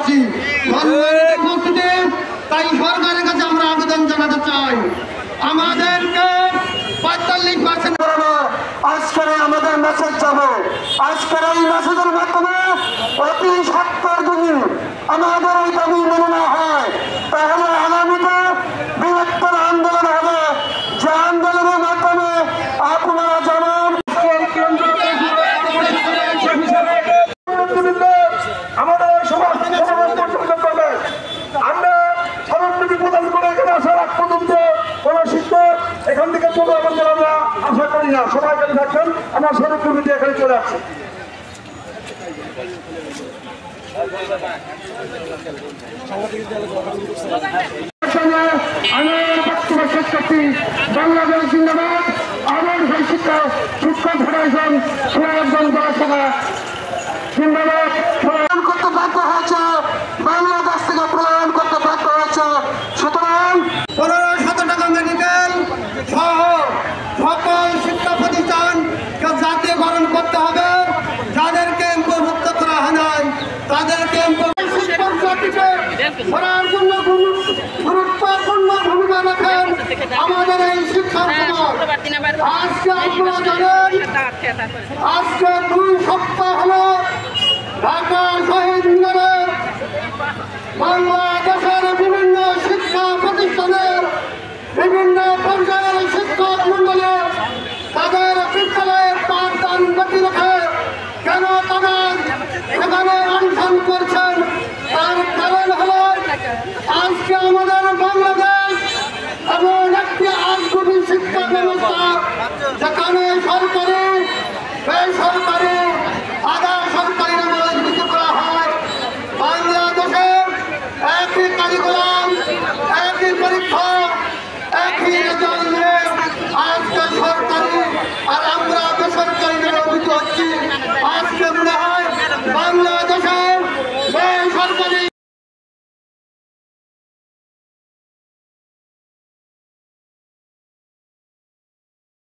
পাচ্ছি। তাই সরকারের কাছে আমরা আবেদন জানাতে চাই, আমাদেরকে 45% আজকের আমাদের মেসেজ যাবে। আজকের এই মেসেজের মাধ্যমে অতি সত্তর যদি আমাদের এই দাবি মেনে না হয়, তাহলে আগামীতে বৃহত্তর আন্দোলন হবে, যে আন্দোলনের মাধ্যমে আপনারা জানান আমাদের সমাজ করবে। আমরা স্মরণলিপি প্রদান করে এখানে আসার আগ পর্যন্ত কোন শিক্ষক এখান থেকে চলে আমাদের আমরা আশা করি না। সবাই এখানে থাকবেন, আমার স্মরণলিপি এখানে চলে আসছে। শিক্ষার্থী বাংলাদেশ জিন্দাবাদ, আমার সেই শিক্ষক ফেডারেশন সুরাজগঞ্জ জেলা জিন্দাবাদ করতে বাধ্য হয়েছে, বাংলাদেশ থেকে প্রণয়ন করতে বাধ্য হয়েছে। সুতরাং 1500 টাকা মেডিকেল সহ সকল শিক্ষা প্রতিষ্ঠানকে জাতীয়করণ করতে হবে। যাদেরকে মুক্ত করা হয় নাই তাদেরকে করার জন্য গুরুত্বপূর্ণ ভূমিকা রাখেন আমাদের এই শিক্ষা সমাজ। আজকে আপনারা জানেন, আজকে 2 সপ্তাহ হলো ঢাকা শহীদ মিনারে বাংলাদেশের বিভিন্ন শিক্ষা প্রতিষ্ঠানের বিভিন্ন পর্যায়ের শিক্ষক মন্ডলী তাদের বিদ্যালয়ের পাঠদান বাকি রেখে কেন তারা সেখানে অনশন করছেন, তার কারণ হল আজকে আমাদের বাংলাদেশ এমন একটি আজগুবি শিক্ষা ব্যবস্থা যেখানে সরকারি বেসরকারি